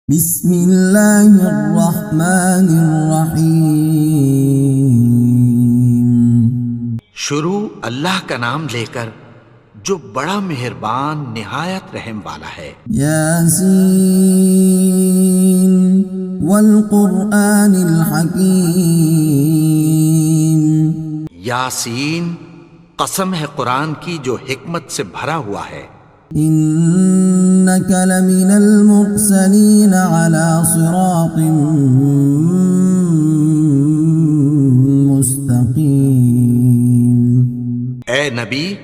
بسم اللہ الرحمن الرحیم۔ شروع اللہ کا نام لے کر جو بڑا مہربان نہایت رحم والا ہے۔ یاسین والقرآن الحکیم۔ یاسین، قسم ہے قرآن کی جو حکمت سے بھرا ہوا ہے۔ انک لمن المرسلین علی صراط مستقیم۔ اے نبی،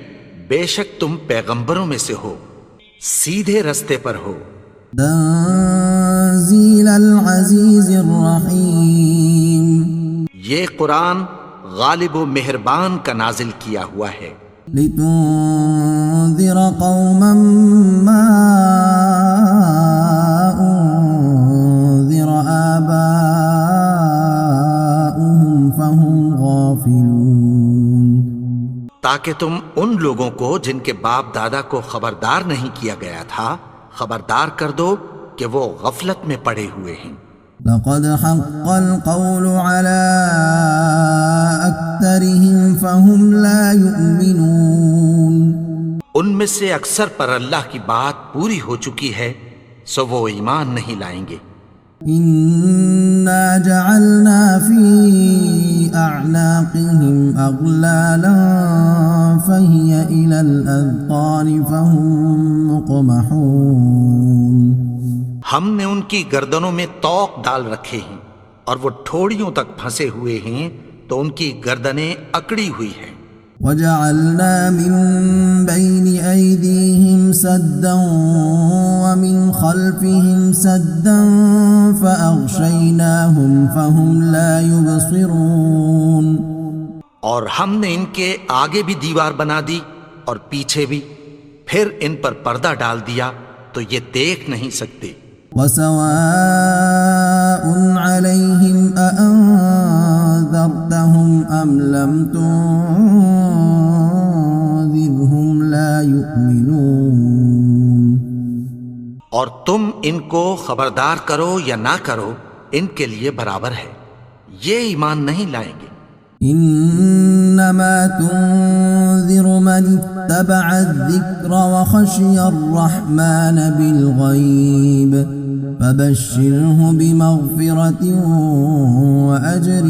بے شک تم پیغمبروں میں سے ہو، سیدھے رستے پر ہو۔ تنزیل العزیز الرحیم۔ یہ قرآن غالب و مہربان کا نازل کیا ہوا ہے۔ لتنذر قوما ما انذر آباؤهم فهم غافلون۔ تاکہ تم ان لوگوں کو جن کے باپ دادا کو خبردار نہیں کیا گیا تھا خبردار کر دو کہ وہ غفلت میں پڑے ہوئے ہیں۔ لقد حق القول على أكثرهم فهم لا يؤمنون۔ ان میں سے اکثر پر اللہ کی بات پوری ہو چکی ہے سو وہ ایمان نہیں لائیں گے۔ إنا جعلنا في أعناقهم أغلالا فهي إلى الأذقان فهم مقمحون۔ ہم نے ان کی گردنوں میں طوق ڈال رکھے ہیں اور وہ ٹھوڑیوں تک پھنسے ہوئے ہیں تو ان کی گردنیں اکڑی ہوئی ہیں۔ وجعلنا من بين أيديهم سدا ومن خلفهم سدا فأغشيناهم فهم لا يبصرون۔ اور ہم نے ان کے آگے بھی دیوار بنا دی اور پیچھے بھی، پھر ان پر پردہ ڈال دیا تو یہ دیکھ نہیں سکتے۔ وسواء عليهم أأنذرتهم أم لم تنذرهم لا يؤمنون۔ اور تم ان کو خبردار کرو یا نہ کرو ان کے لیے برابر ہے، یہ ایمان نہیں لائیں گے۔ انما تنذر من اتبع الذکر وخشی الرحمن بالغیب فبشرہ بمغفرۃ واجر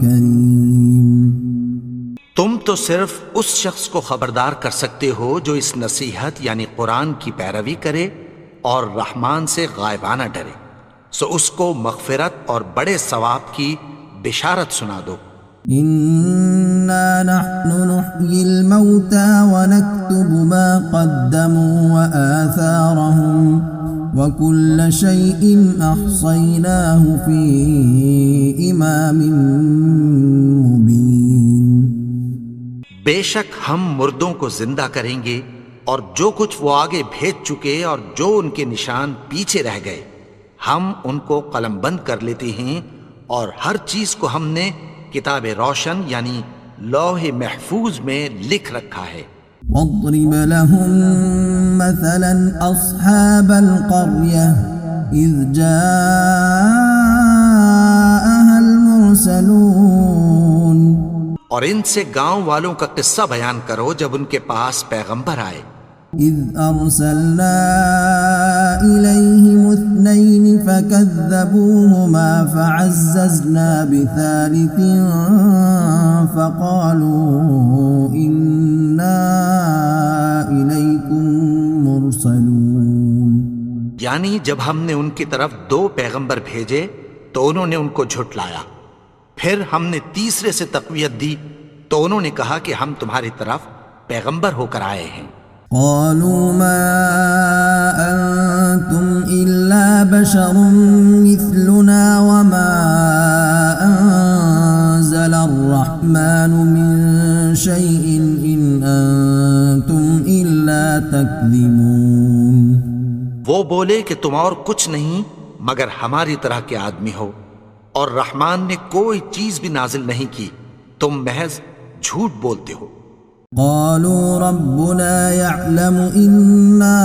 کریم۔ تم تو صرف اس شخص کو خبردار کر سکتے ہو جو اس نصیحت یعنی قرآن کی پیروی کرے اور رحمان سے غائبانہ ڈرے، سو اس کو مغفرت اور بڑے ثواب کی بشارت سنا دو۔ انا نحن نحيي الموتى ونكتب ما قدموا وآثارهم وكل شيء أحصيناه في إمام مبين۔ بے شک ہم مردوں کو زندہ کریں گے اور جو کچھ وہ آگے بھیج چکے اور جو ان کے نشان پیچھے رہ گئے ہم ان کو قلم بند کر لیتے ہیں، اور ہر چیز کو ہم نے کتاب روشن یعنی لوح محفوظ میں لکھ رکھا ہے۔ واضرب لهم مثلا أصحاب القرية إذ جاءها المرسلون۔ اور ان سے گاؤں والوں کا قصہ بیان کرو جب ان کے پاس پیغمبر آئے۔ إذ أرسلنا إليهم اثنين فكذبوهما فعززنا بثالث فقالوا إنا إليكم مرسلون۔ یعنی جب ہم نے ان کی طرف دو پیغمبر بھیجے تو انہوں نے ان کو جھٹلایا، پھر ہم نے تیسرے سے تقویت دی تو انہوں نے کہا کہ ہم تمہاری طرف پیغمبر ہو کر آئے ہیں۔ قالوا ما أنتم إلا بشر مثلنا وما أنزل الرحمن من شيء إن أنتم إلا تكذبون۔ وہ بولے کہ تم اور کچھ نہیں مگر ہماری طرح کے آدمی ہو، اور رحمان نے کوئی چیز بھی نازل نہیں کی، تم محض جھوٹ بولتے ہو۔ قالوا ربنا يعلم إنا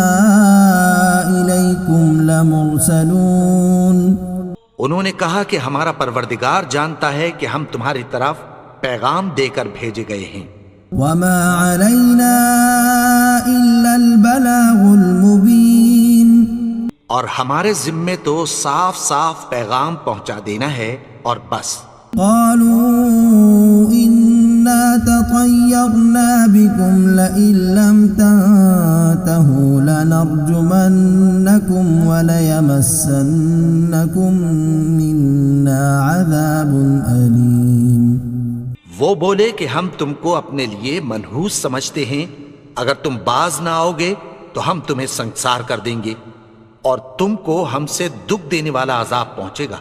إليكم لمرسلون انہوں نے کہا کہ ہمارا پروردگار جانتا ہے کہ ہم تمہاری طرف پیغام دے کر بھیجے گئے ہیں، وما علينا إلا البلاغ المبين اور ہمارے ذمے تو صاف صاف پیغام پہنچا دینا ہے اور بس۔ قالوا إنا تطيرنا بكم لئن لم تنتهوا لنرجمنكم وليمسنكم منا عذاب أليم۔ وہ بولے کہ ہم تم کو اپنے لیے منحوس سمجھتے ہیں، اگر تم باز نہ آؤ گے تو ہم تمہیں سنگسار کر دیں گے اور تم کو ہم سے دکھ دینے والا عذاب پہنچے گا۔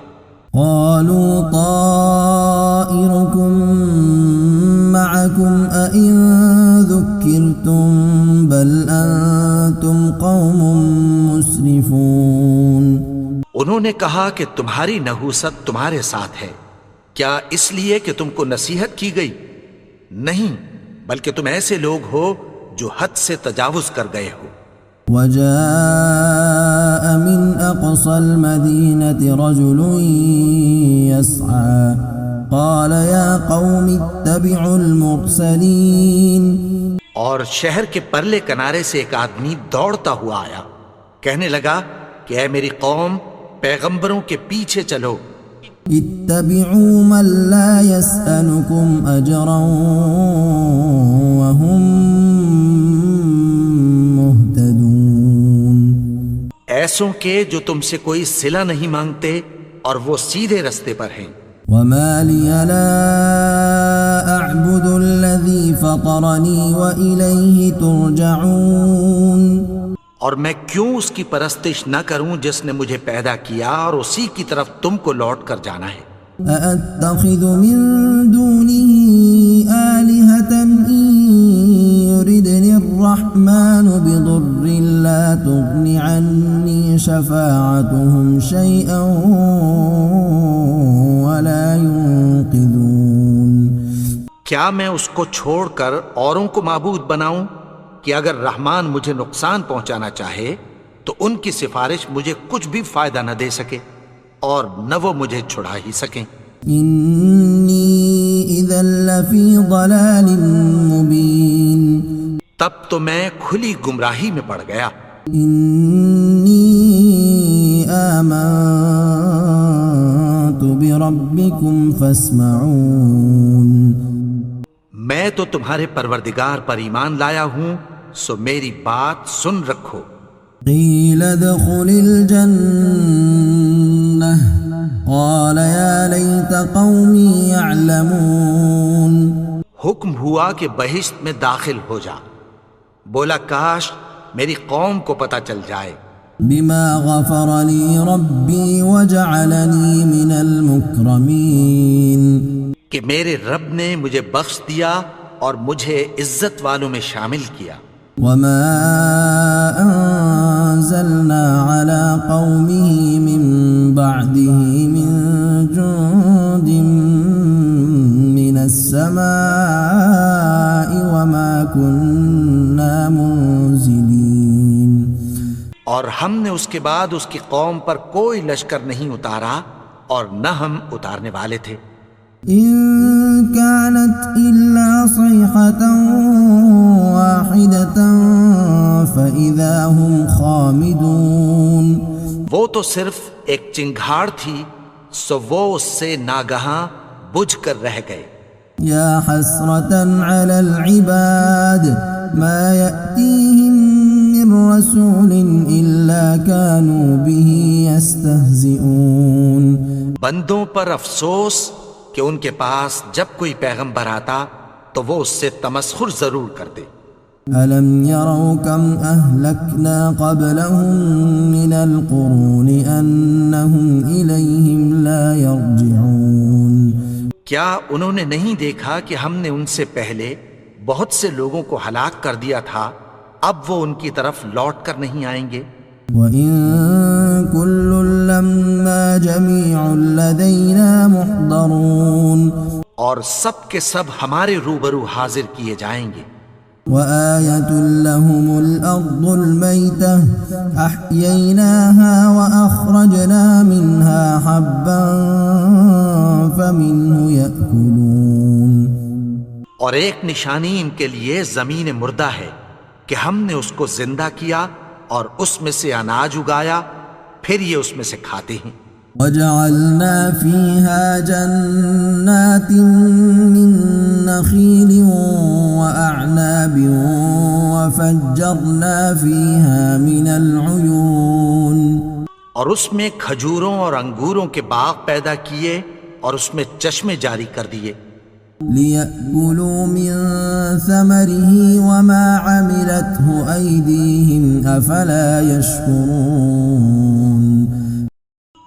قالوا طائركم معكم أئن ذكرتم بل أنتم قوم مسرفون۔ انہوں نے کہا کہ تمہاری نحوست تمہارے ساتھ ہے، کیا اس لیے کہ تم کو نصیحت کی گئی؟ نہیں، بلکہ تم ایسے لوگ ہو جو حد سے تجاوز کر گئے ہو۔ وجاء من أقصى المدينة رجل يسعى قال يا قوم اتبعوا المرسلين۔ اور شہر کے پرلے کنارے سے ایک آدمی دوڑتا ہوا آیا، کہنے لگا کہ اے میری قوم، پیغمبروں کے پیچھے چلو۔ اتبعوا من لا يسألكم أجرا وهم مهتدون۔ ایسوں کے جو تم سے کوئی صلہ نہیں مانگتے اور وہ سیدھے رستے پر ہیں۔ وما لي لا أعبد الذي فطرني وإليه ترجعون۔ اور میں کیوں اس کی پرستش نہ کروں جس نے مجھے پیدا کیا اور اسی کی طرف تم کو لوٹ کر جانا ہے۔ أأتخذ من دونه آلهة إن يردني الرحمن بضر لا تغن عني شفاعتهم شيئا ولا ينقذون۔ کیا میں اس کو چھوڑ کر اوروں کو معبود بناؤں کہ اگر رحمان مجھے نقصان پہنچانا چاہے تو ان کی سفارش مجھے کچھ بھی فائدہ نہ دے سکے اور نہ وہ مجھے چھڑا ہی سکیں۔ إني إذا لفي ضلال مبين۔ تب تو میں کھلی گمراہی میں پڑ گیا۔ إني آمنت بربكم فاسمعون۔ میں تو تمہارے پروردگار پر ایمان لایا ہوں، سو میری بات سن رکھو۔ قيل ادخل الجنة قال يا ليت قومي يعلمون۔ حکم ہوا کہ بہشت میں داخل ہو جا، بولا کاش میری قوم کو پتہ چل جائے۔ بما غفر لي ربي وجعلني من المكرمين۔ کہ میرے رب نے مجھے بخش دیا اور مجھے عزت والوں میں شامل کیا۔ وما أنزلنا على قومه من بعده من جند من السماء وما كنا منزلين۔ اور ہم نے اس کے بعد اس کی قوم پر کوئی لشکر نہیں اتارا اور نہ ہم اتارنے والے تھے۔ إن كانت إلا صيحة واحدة فإذا هم خامدون۔ وہ تو صرف ایک چنگھاڑ تھی، سو وہ اس سے ناگہاں بجھ کر رہ گئے۔ يا حسرة على العباد ما يأتيهم من رسول إلا كانوا به يستهزئون۔ بندوں پر افسوس کہ ان کے پاس جب کوئی پیغمبر آتا تو وہ اس سے تمسخر ضرور کرتے۔ ألم يروا كم أهلكنا قبلهم من القرون أنهم إليهم لا يرجعون۔ کیا انہوں نے نہیں دیکھا کہ ہم نے ان سے پہلے بہت سے لوگوں کو ہلاک کر دیا تھا، اب وہ ان کی طرف لوٹ کر نہیں آئیں گے۔ وَإِن كُلٌّ لَّمَّا جَمِيعٌ لَّدَيْنَا مُحْضَرُونَ۔ اور سب کے سب ہمارے روبرو حاضر کیے جائیں گے۔ وَآيَةٌ لَّهُمُ الْأَرْضُ الْمَيْتَةُ أَحْيَيْنَاهَا اور ایک نشانی ان کے لیے زمین مردہ ہے کہ ہم نے اس کو زندہ کیا اور اس میں سے اناج اگایا، پھر یہ اس میں سے کھاتے ہیں۔ وجعلنا فيها جنات من نخيل وأعناب وفجرنا فيها من العيون، اور اس میں کھجوروں اور انگوروں کے باغ پیدا کیے اور اس میں چشمے جاری کر دیے، ليأكلوا من ثمره وما عملته أيديهم أفلا يشكرون،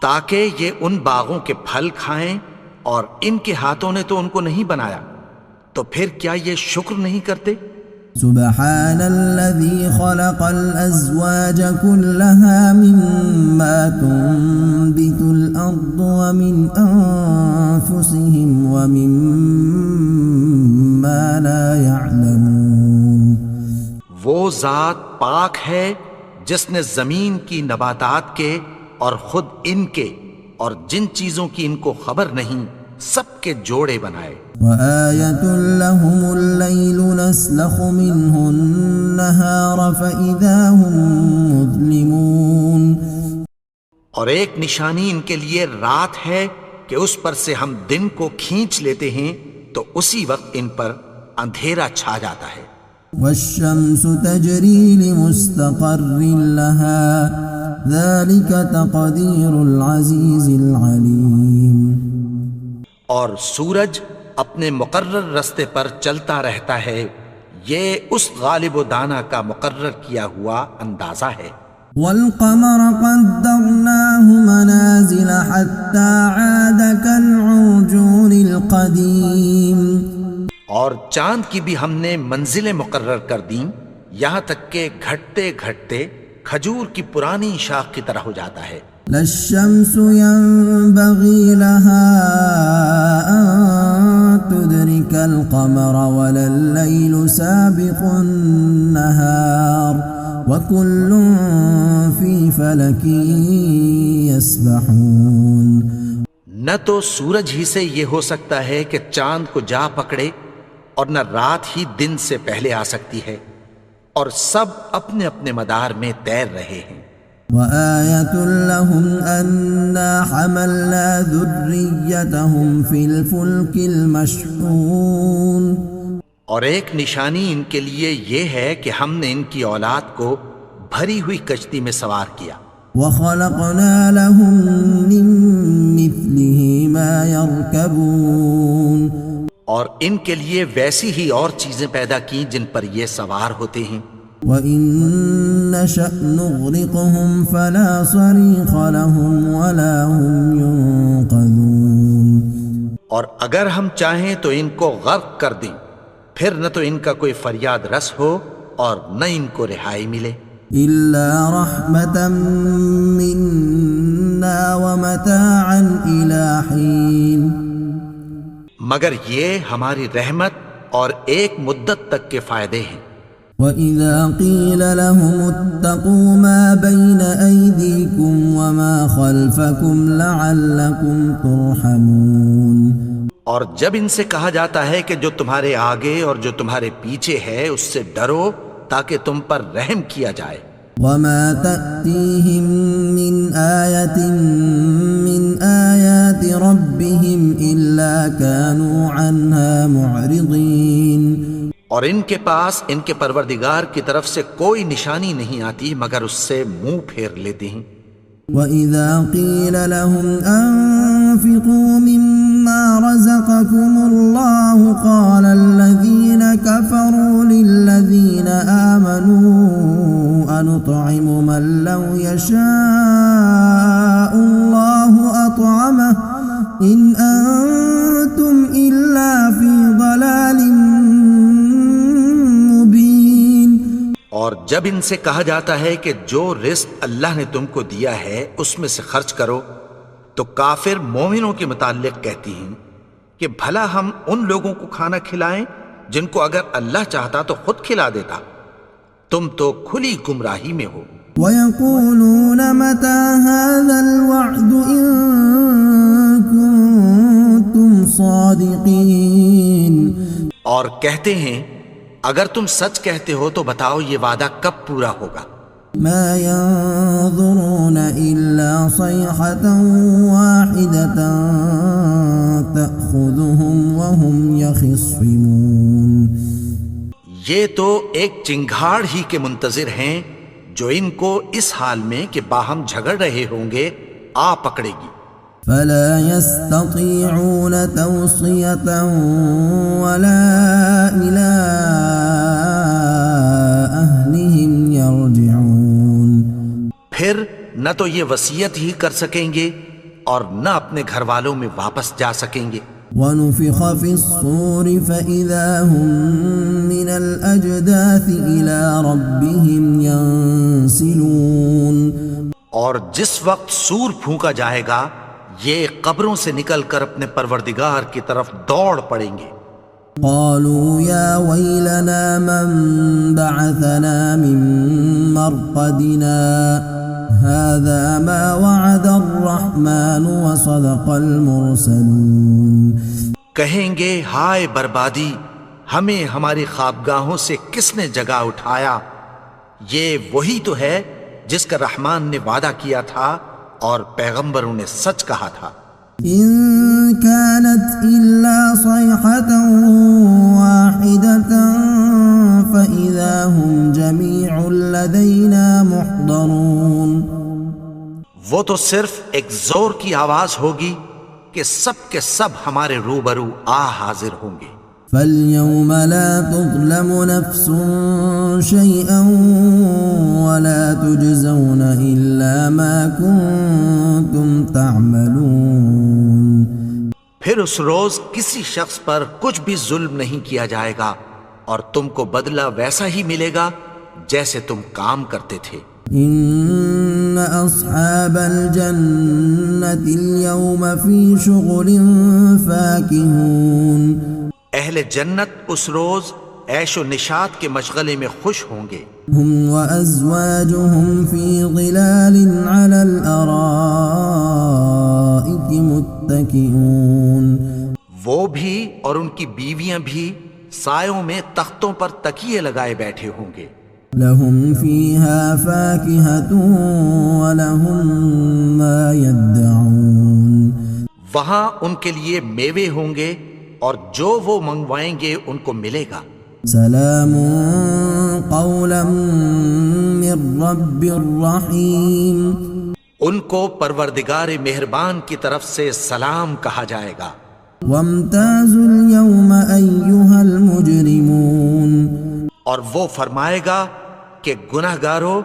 تاکہ یہ ان باغوں کے پھل کھائیں، اور ان کے ہاتھوں نے تو ان کو نہیں بنایا، تو پھر کیا یہ شکر نہیں کرتے؟ سبحان الذي خلق الأزواج كلها مما تنبت الأرض ومن أنفسهم ومما لا يعلمون، وہ ذات پاک ہے جس نے زمین کی نباتات کے اور خود ان کے اور جن چیزوں کی ان کو خبر نہیں سب کے جوڑے بنائے۔ وآية لهم الليل نسلخ منه النهار فإذا هم مظلمون، اور ایک نشانی ان کے لیے رات ہے کہ اس پر سے ہم دن کو کھینچ لیتے ہیں تو اسی وقت ان پر اندھیرا چھا جاتا ہے۔ والشمس تجري لمستقر لها ذلك تقدير العزيز العليم، اور سورج اپنے مقرر رستے پر چلتا رہتا ہے، یہ اس غالب و دانا کا مقرر کیا ہوا اندازہ ہے۔ والقمر قدرناه منازل حتى عاد كالعرجون القديم، اور چاند کی بھی ہم نے منزلیں مقرر کر دیں، یہاں تک کہ گھٹتے گھٹتے کھجور کی پرانی شاخ کی طرح ہو جاتا ہے۔ لا الشمس ينبغي لها أن تدرك القمر ولا الليل سابق النهار وكل في فلك يسبحون، نہ تو سورج ہی سے یہ ہو سکتا ہے کہ چاند کو جا پکڑے، اور نہ رات ہی دن سے پہلے آ سکتی ہے، اور سب اپنے اپنے مدار میں تیر رہے ہیں۔ وآية لهم أنا حملنا ذريتهم في الفلك المشحون، اور ایک نشانی ان کے لیے یہ ہے کہ ہم نے ان کی اولاد کو بھری ہوئی کشتی میں سوار کیا، وخلقنا لهم من مثله ما يركبون، اور ان کے لیے ویسی ہی اور چیزیں پیدا کی جن پر یہ سوار ہوتے ہیں۔ وَإِن نَّشَأْ نُغْرِقْهُمْ فَلَا صَرِيخَ لَهُمْ وَلَا هُمْ يُنقَذُونَ، اور اگر ہم چاہیں تو ان کو غرق کر دیں، پھر نہ تو ان کا کوئی فریاد رس ہو اور نہ ان کو رہائی ملے۔ إِلَّا رَحْمَةً مِّنَّا وَمَتَاعًا إِلَىٰ حِينٍ، مگر یہ ہماری رحمت اور ایک مدت تک کے فائدے ہیں۔ وَإِذَا قِيلَ لَهُمُ اتَّقُوا مَا بَيْنَ أَيْدِيكُمْ وَمَا خَلْفَكُمْ لَعَلَّكُمْ تُرْحَمُونَ، اور جب ان سے کہا جاتا ہے کہ جو تمہارے آگے اور جو تمہارے پیچھے ہے اس سے ڈرو تاکہ تم پر رحم کیا جائے۔ وَمَا تَأْتِيهِم مِّنْ آيَةٍ مِّنْ آيَاتِ رَبِّهِمْ إِلَّا كَانُوا عَنْهَا مُعْرِضِينَ، اور ان کے پاس ان کے پروردگار کی طرف سے کوئی نشانی نہیں آتی مگر اس سے منہ پھیر لیتے ہیں۔ وَإِذَا قِيلَ لَهُمْ أَنفِقُوا مِمَّا رَزَقَكُمُ اللَّهُ قَالَ الَّذِينَ كَفَرُوا لِلَّذِينَ آمَنُوا أَنُطْعِمُ مَن لَّوْ يَشَاءُ اللَّهُ أَطْعَمَهُ إِنْ أَنتُمْ إِلَّا فِي ضَلَالٍ مُّبِينٍ، اور جب ان سے کہا جاتا ہے کہ جو رزق اللہ نے تم کو دیا ہے اس میں سے خرچ کرو، تو کافر مومنوں کے متعلق کہتی ہیں کہ بھلا ہم ان لوگوں کو کھانا کھلائیں جن کو اگر اللہ چاہتا تو خود کھلا دیتا، تم تو کھلی گمراہی میں ہو۔ وَيَقُولُونَ مَتَىٰ هَٰذَا الْوَعْدُ إِن كُنتُمْ صَادِقِينَ، اور کہتے ہیں اگر تم سچ کہتے ہو تو بتاؤ یہ وعدہ کب پورا ہوگا؟ ما ينظرون إلا صيحة واحدة تأخذهم وهم يخصمون. یہ تو ایک چنگھاڑ ہی کے منتظر ہیں جو ان کو اس حال میں کہ باہم جھگڑ رہے ہوں گے آ پکڑے گی. فلا يستطيعون توصية ولا إلى أهلهم يرجعون. پھر نہ تو یہ وصیت ہی کر سکیں گے اور نہ اپنے گھر والوں میں واپس جا سکیں گے. ونفخ في الصور فإذا هم من الأجداث إلى ربهم ينسلون. اور جس وقت سور پھونکا جائے گا یہ قبروں سے نکل کر اپنے پروردگار کی طرف دوڑ پڑیں گے. قالوا يا ويلنا من بعثنا من مرقدنا هذا ما وعد الرحمن وصدق المرسلون. کہیں گے ہائے بربادی، ہمیں ہماری خوابگاہوں سے کس نے جگا اٹھایا؟ یہ وہی تو ہے جس کا رحمان نے وعدہ کیا تھا اور پیغمبروں نے سچ کہا تھا. إن كانت إلا صيحة واحدة فإذا هم جميع لدينا محضرون. وہ تو صرف ایک زور کی آواز ہوگی کہ سب کے سب ہمارے روبرو آ حاضر ہوں گے. فاليوم لا تظلم نفس شيئا ولا تجزون إلا ما كنتم تعملون. پھر اس روز کسی شخص پر کچھ بھی ظلم نہیں کیا جائے گا اور تم کو بدلہ ویسا ہی ملے گا جیسے تم کام کرتے تھے. إن أصحاب الجنة اليوم في شغل فاكهون. اہل جنت اس روز عیش و نشاط کے مشغلے میں خوش ہوں گے. هم وأزواجهم في ظلال على الأرائك متكئون. وہ بھی اور ان کی بیویاں بھی سایوں میں تختوں پر تکیے لگائے بیٹھے ہوں گے. لهم فيها فاكهة ولهم ما يدعون. وہاں ان کے لیے میوے ہوں گے اور جو وہ منگوائیں گے ان کو ملے گا. سلام قولا من رب الرحیم. ان کو پروردگار مہربان کی طرف سے سلام کہا جائے گا. وامتازوا اليوم أيها المجرمون. اور وہ فرمائے گا کہ گناہگارو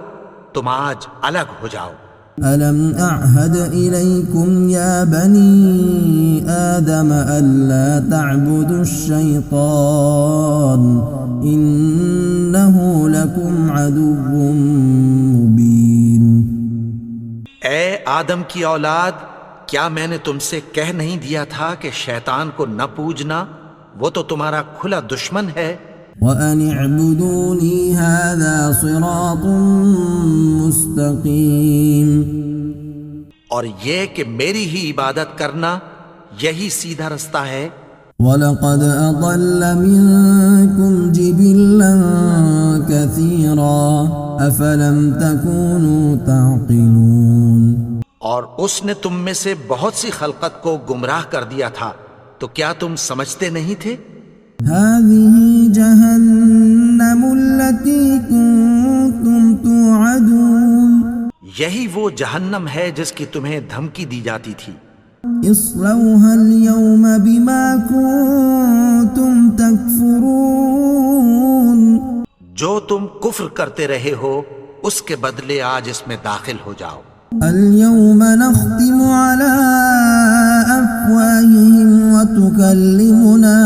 تم آج الگ ہو جاؤ. ألم أعهد إليكم يا بني آدم ألا تعبدوا الشيطان إنه لكم عدو مبين. اے آدم کی اولاد، کیا میں نے تم سے کہہ نہیں دیا تھا کہ شیطان کو نہ پوجنا، وہ تو تمہارا کھلا دشمن ہے. وَأَنِ اعْبُدُونِي هَذَا صِرَاطٌ مُسْتَقِيمٌ. اور یہ کہ میری ہی عبادت کرنا یہی سیدھا رستہ ہے. وَلَقَدْ أَضَلَّ مِنكُمْ جِبِلًّا كَثِيرًا أَفَلَمْ تَكُونُوا تَعْقِلُونَ. اور اس نے تم میں سے بہت سی خلقت کو گمراہ کر دیا تھا، تو کیا تم سمجھتے نہیں تھے؟ هذه جهنم التي كنتم توعدون. یہی وہ جہنم ہے جس کی تمہیں دھمکی دی جاتی تھی. اصلوها اليوم بما كنتم تكفرون. جو تم کفر کرتے رہے ہو اس کے بدلے آج اس میں داخل ہو جاؤ. اليوم نختم على أفواههم وتكلمنا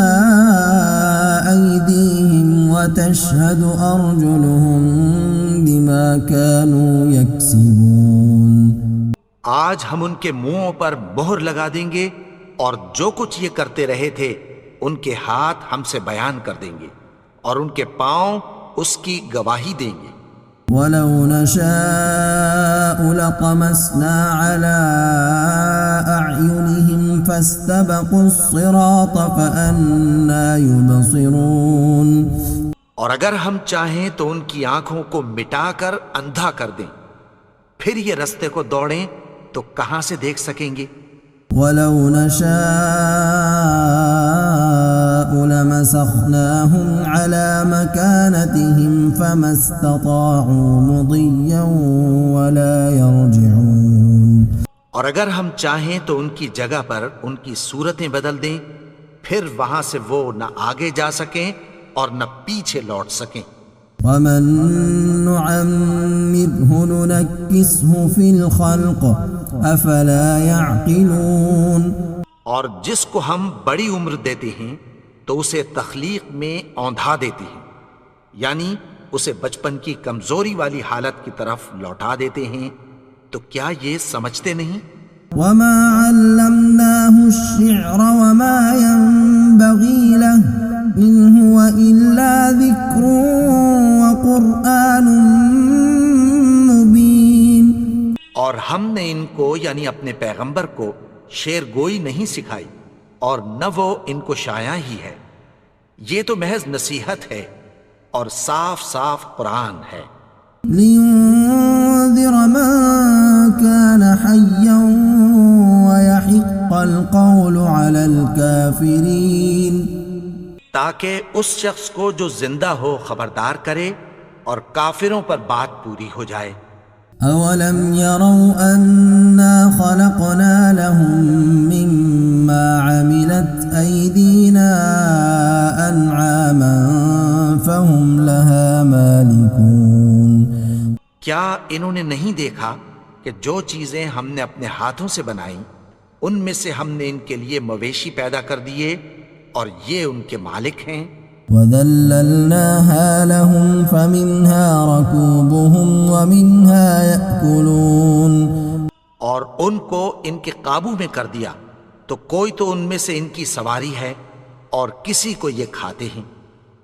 أيديهم وتشهد أرجلهم بما كانوا يكسبون. آج ہم ان کے منہوں پر مہر لگا دیں گے اور جو کچھ یہ کرتے رہے تھے ان کے ہاتھ ہم سے بیان کر دیں گے اور ان کے پاؤں اس کی گواہی دیں گے. ولو نشاء لطمسنا على أعينهم فاستبقوا الصراط فأنى يبصرون۔ اور اگر ہم چاہیں تو ان کی آنکھوں کو مٹا کر اندھا کر دیں، پھر یہ رستے کو دوڑیں تو کہاں سے دیکھ سکیں گے؟ وَلَوْ نَشَاءُ لَمَسَخْنَاهُمْ عَلَى مَكَانَتِهِمْ فَمَا اسْتَطَاعُوا مُضِيًّا وَلَا يَرْجِعُونَ۔ اور اگر ہم چاہیں تو ان کی جگہ پر ان کی صورتیں بدل دیں، پھر وہاں سے وہ نہ آگے جا سکیں اور نہ پیچھے لوٹ سکیں۔ وَمَن نُعَمِّرْهُ نُنَكِّسْهُ فِي الْخَلْقِ أَفَلَا يَعْقِلُونَ۔ اور جس کو ہم بڑی عمر دیتے ہیں تو اسے تخلیق میں اوندھا دیتے ہیں، یعنی اسے بچپن کی کمزوری والی حالت کی طرف لوٹا دیتے ہیں، تو کیا یہ سمجھتے نہیں؟ وَمَا عَلَّمْنَاهُ الشِّعْرَ وَمَا يَنبَغِي لَهُ إِنْ هُوَ إِلَّا ذِكْرٌ وَقُرْآنٌ مُبِينٌ۔ اور ہم نے ان کو یعنی اپنے پیغمبر کو شعر گوئی نہیں سکھائی، اور نہ وہ ان کو شایع ہی ہے، یہ تو محض نصیحت ہے اور صاف صاف قرآن ہے۔ لِيُنذِرَ مَن كَانَ حَيًّا وَيَحِقَّ الْقَوْلُ عَلَى الْكَافِرِينَ، تاکہ اس شخص کو جو زندہ ہو خبردار کرے اور کافروں پر بات پوری ہو جائے۔ أَوَلَمْ يَرَوْا أَنَّا خَلَقْنَا لَهُم مِّمَّا عَمِلَتْ أَيْدِينَا أَنْعَامًا فَهُمْ لَهَا مَالِكُونَ۔ کیا انہوں نے نہیں دیکھا کہ جو چیزیں ہم نے اپنے ہاتھوں سے بنائیں ان میں سے ہم نے ان کے لیے مویشی پیدا کر دیے اور یہ ان کے مالک ہیں۔ وَذَلَّلْنَاهَا لَهُمْ فَمِنْهَا رَكُوبُهُمْ وَمِنْهَا يَأْكُلُونَ۔ اور ان کو ان کے قابو میں کر دیا تو کوئی تو ان میں سے ان کی سواری ہے اور کسی کو یہ کھاتے ہیں۔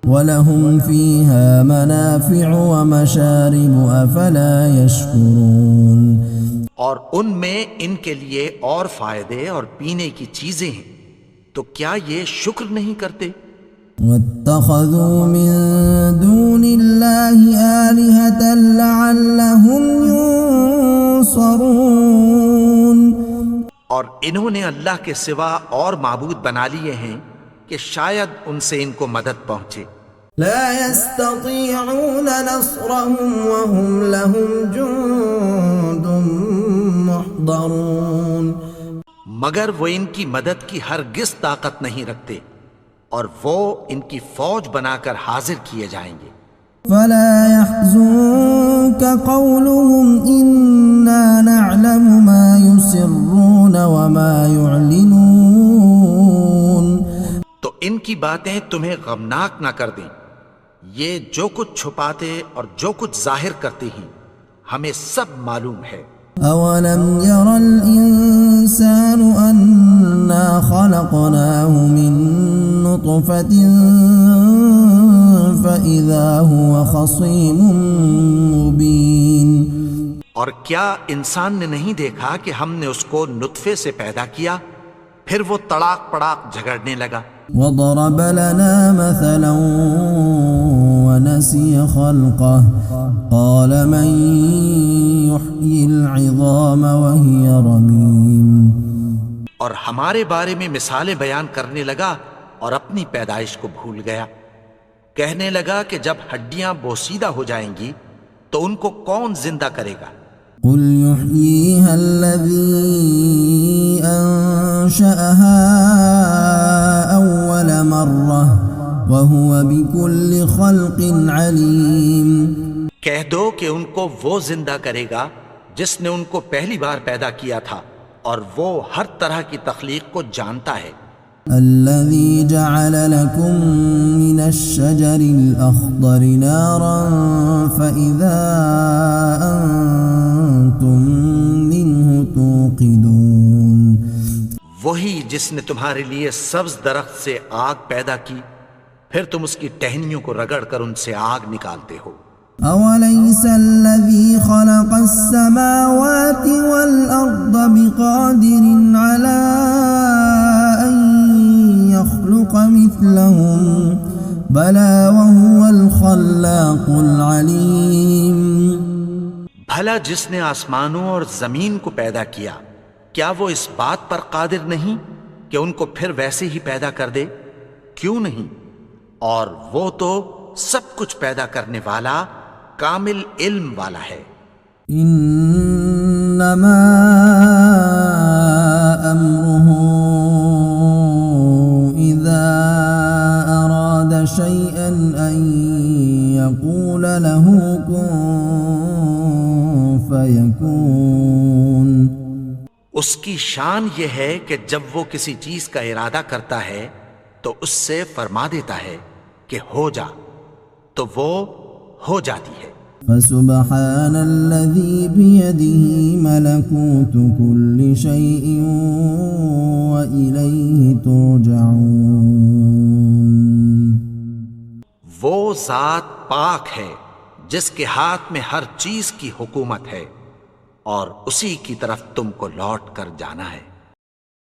وَلَهُمْ فِيهَا مَنَافِعُ وَمَشَارِبُ أَفَلَا يَشْكُرُونَ۔ اور ان میں ان کے لیے اور فائدے اور پینے کی چیزیں ہیں، تو کیا یہ شکر نہیں کرتے؟ وَاتَّخَذُوا مِن دُونِ اللَّهِ آلِهَةً لَعَلَّهُمْ يُنصَرُونَ۔ اور انہوں نے اللہ کے سوا اور معبود بنا لیے ہیں کہ شاید ان سے ان کو مدد پہنچے۔ لا يستطيعون نصرهم وهم لهم جند محضرون۔ مگر وہ ان کی مدد کی ہرگز طاقت نہیں رکھتے، اور وہ ان کی فوج بنا کر حاضر کیے جائیں گے۔ فلا يحزنك قولهم إنا نعلم ما يسرون وما يعلنون۔ تو ان کی باتیں تمہیں غمناک نہ کر دیں، یہ جو کچھ چھپاتے اور جو کچھ ظاہر کرتے ہیں ہمیں سب معلوم ہے۔ أولم ير الإنسان أنا خلقناه من نطفة فإذا هو خصيم مبين۔ اور کیا انسان نے نہیں دیکھا کہ ہم نے اس کو نطفے سے پیدا کیا، پھر وہ تڑاک پڑاک جھگڑنے لگا۔ وضرب لنا مثلا ونسي خلقه قال من يحيي العظام وهي رميم۔ اور ہمارے بارے میں مثالیں بیان کرنے لگا اور اپنی پیدائش کو بھول گیا۔ کہنے لگا کہ جب ہڈیاں بوسیدہ ہو جائیں گی تو ان کو کون زندہ کرے گا؟ قل يحييها الذي أنشأها أول مرة وهو بكل خلق عليم۔ کہہ دو کہ ان کو وہ زندہ کرے گا جس نے ان کو پہلی بار پیدا کیا تھا، اور وہ ہر طرح کی تخلیق کو جانتا ہے۔ الذي جعل لكم من الشجر الأخضر نارا فإذا أنتم منه توقدون۔ وہی جس نے تمہارے لیے سبز درخت سے آگ پیدا کی، پھر تم اس کی ٹہنیوں کو رگڑ کر ان سے آگ نکالتے ہو۔ أوليس الذي خلق السماوات والأرض بقادر على أن يخلق مثلهم بلى وهو الخلاق العليم. بھلا جس نے آسمانوں اور زمین کو پیدا کیا کیا وہ اس بات پر قادر نہیں کہ ان کو پھر ویسے ہی پیدا کر دے؟ کیوں نہیں؟ اور وہ تو سب کچھ پیدا کرنے والا کامل علم والا ہے. انما امره اذا اراد شيئا ان يقول له كن فيكون. اس کی شان یہ ہے کہ جب وہ کسی چیز کا ارادہ کرتا ہے تو اس سے فرما دیتا ہے کہ ہو جا، تو وہ ہو جاتی ہے. فسبحان الذي بيده ملكوت كل شيء وإليه ترجعون. وہ ذات پاک ہے جس کے ہاتھ میں ہر چیز کی حکومت ہے اور اسی کی طرف تم کو لوٹ کر جانا ہے.